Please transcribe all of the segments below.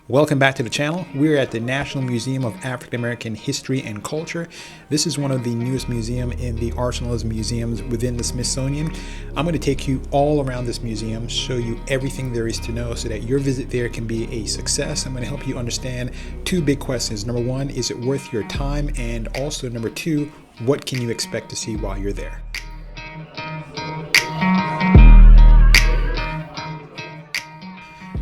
Welcome back to the channel. We're at the National Museum of African American History and Culture. This is one of the newest museums in the arsenal of museums within the Smithsonian. I'm going to take you all around this museum, show you everything there is to know so that your visit there can be a success. I'm going to help you understand two big questions. Number one, is it worth your time? And also number two, what can you expect to see while you're there?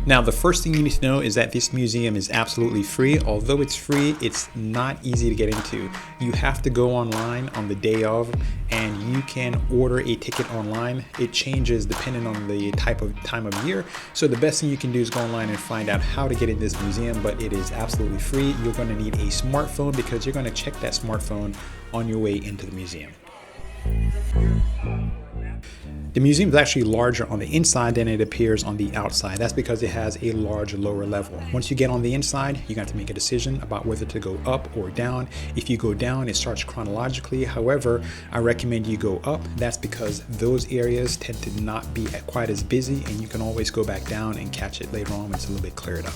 Now, the first thing you need to know is that this museum is absolutely free. Although it's free, it's not easy to get into. You have to go online on the day of, and you can order a ticket online. It changes depending on the time of year. So the best thing you can do is go online and find out how to get in this museum, but it is absolutely free. You're going to need a smartphone because you're going to check that smartphone on your way into the museum. The museum is actually larger on the inside than it appears on the outside. That's because it has a large lower level. Once you get on the inside, you got to make a decision about whether to go up or down. If you go down, it starts chronologically. However, I recommend you go up. That's because those areas tend to not be quite as busy, and you can always go back down and catch it later on when it's a little bit cleared up.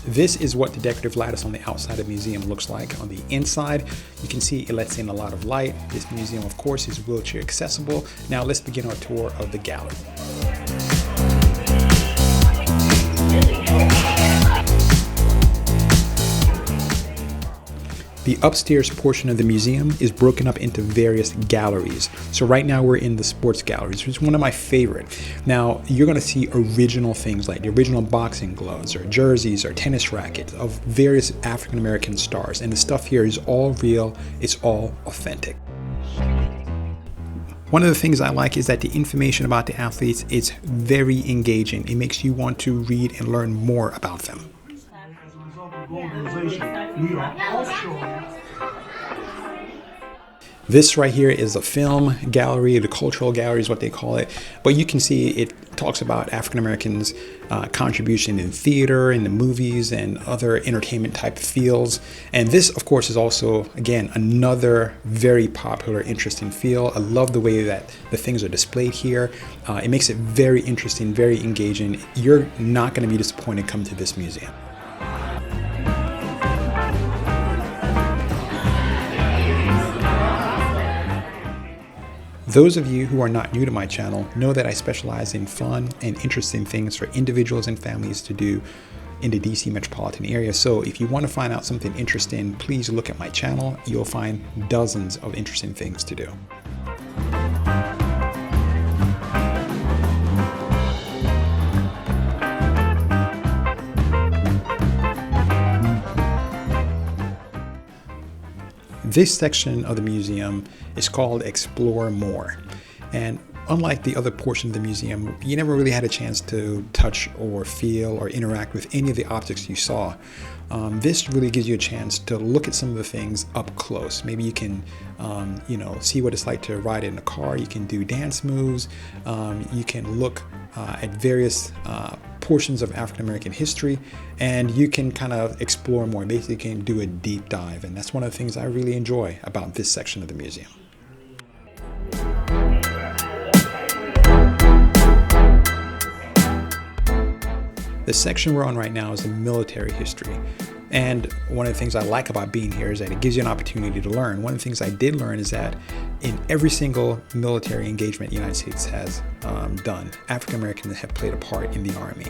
This is what the decorative lattice on the outside of the museum looks like. On the inside, you can see it lets in a lot of light. This museum, of course, is wheelchair accessible. Now let's begin our tour of the gallery. The upstairs portion of the museum is broken up into various galleries. So right now we're in the sports galleries, which is one of my favorite. Now you're gonna see original things like the original boxing gloves or jerseys or tennis rackets of various African American stars. And the stuff here is all real, it's all authentic. One of the things I like is that the information about the athletes is very engaging. It makes you want to read and learn more about them. This right here is a film gallery, the cultural gallery is what they call it. But you can see it talks about African Americans' contribution in theater, in the movies, and other entertainment type fields. And this, of course, is also, again, another very popular, interesting field. I love the way that the things are displayed here. It makes it very interesting, very engaging. You're not going to be disappointed coming to this museum. Those of you who are not new to my channel know that I specialize in fun and interesting things for individuals and families to do in the DC metropolitan area. So if you want to find out something interesting, please look at my channel. You'll find dozens of interesting things to do. This section of the museum is called Explore More. And unlike the other portion of the museum, you never really had a chance to touch or feel or interact with any of the objects you saw. This really gives you a chance to look at some of the things up close. Maybe you can, see what it's like to ride in a car. You can do dance moves. You can look at various portions of African American history, and you can kind of explore more. Basically, you can do a deep dive, and that's one of the things I really enjoy about this section of the museum. The section we're on right now is the military history. And one of the things I like about being here is that it gives you an opportunity to learn. One of the things I did learn is that in every single military engagement the United States has done, African Americans have played a part in the Army.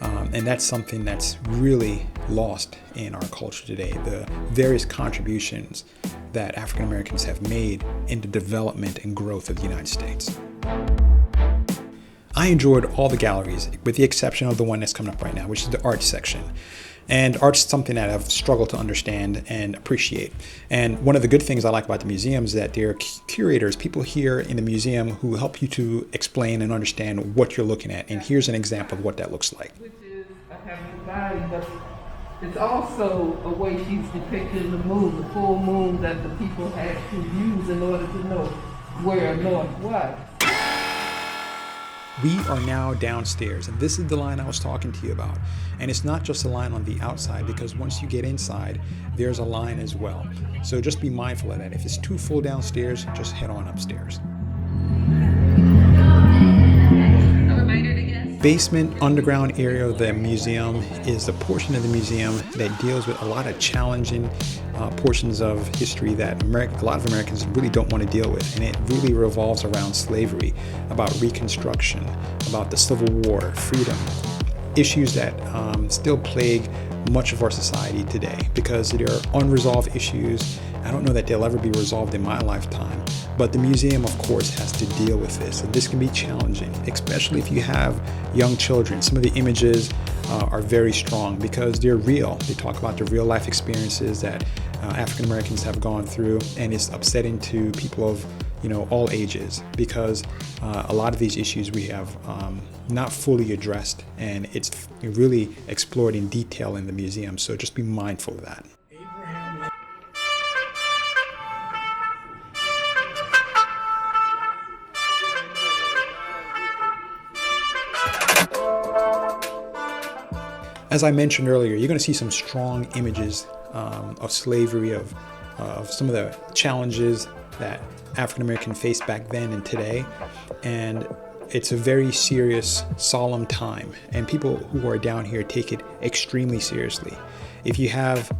And that's something that's really lost in our culture today. The various contributions that African Americans have made in the development and growth of the United States. I enjoyed all the galleries, with the exception of the one that's coming up right now, which is the art section. And art's something that I've struggled to understand and appreciate. And one of the good things I like about the museum is that there are curators, people here in the museum who help you to explain and understand what you're looking at. And here's an example of what that looks like. Which is a heavenly body, but it's also a way she's depicting the moon, the full moon that the people had to use in order to know where north was. We are now downstairs, and this is the line I was talking to you about. And it's not just a line on the outside, because once you get inside, there's a line as well. So just be mindful of that. If it's too full downstairs, just head on upstairs. basement underground area of the museum is the portion of the museum that deals with a lot of challenging portions of history that a lot of Americans really don't want to deal with. And it really revolves around slavery, about Reconstruction, about the Civil War, freedom, issues that still plague much of our society today, because there are unresolved issues. I don't know that they'll ever be resolved in my lifetime, but the museum, of course, has to deal with this. And this can be challenging, especially if you have young children. Some of the images are very strong because they're real. They talk about the real life experiences that African Americans have gone through, and it's upsetting to people of all ages, because a lot of these issues we have not fully addressed, and it's really explored in detail in the museum. So just be mindful of that. As I mentioned earlier, you're going to see some strong images of slavery, of some of the challenges that African Americans faced back then and today. And it's a very serious, solemn time. And people who are down here take it extremely seriously. If you have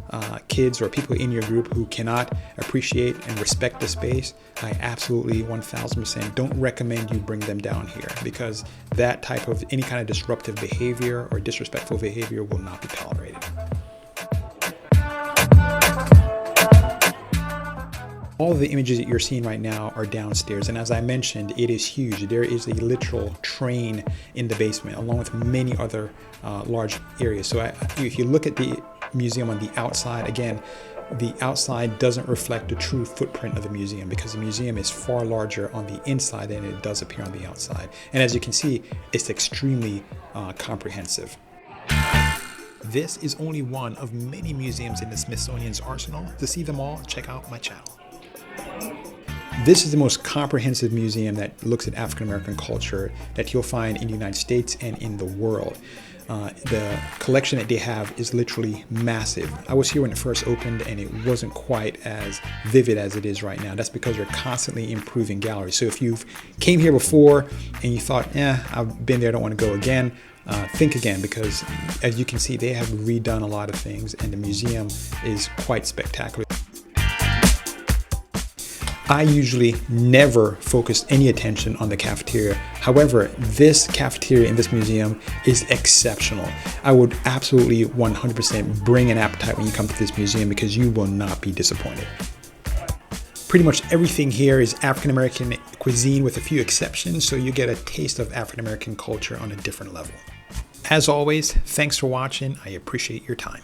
kids or people in your group who cannot appreciate and respect the space, I absolutely 1000% don't recommend you bring them down here, because that type of any kind of disruptive behavior or disrespectful behavior will not be tolerated. All of the images that you're seeing right now are downstairs, and as I mentioned, it is huge. There is a literal train in the basement, along with many other large areas. So if you look at the museum on the outside, again, the outside doesn't reflect the true footprint of the museum, because the museum is far larger on the inside than it does appear on the outside. And as you can see, it's extremely comprehensive. This is only one of many museums in the Smithsonian's arsenal. To see them all, check out my channel. This is the most comprehensive museum that looks at African American culture that you'll find in the United States and in the world. The collection that they have is literally massive. I was here when it first opened, and it wasn't quite as vivid as it is right now. That's because they're constantly improving galleries. So if you've came here before and you thought, I've been there, I don't want to go again, think again, because as you can see, they have redone a lot of things, and the museum is quite spectacular. I usually never focus any attention on the cafeteria. However, this cafeteria in this museum is exceptional. I would absolutely 100% bring an appetite when you come to this museum, because you will not be disappointed. Pretty much everything here is African American cuisine with a few exceptions, so you get a taste of African American culture on a different level. As always, thanks for watching. I appreciate your time.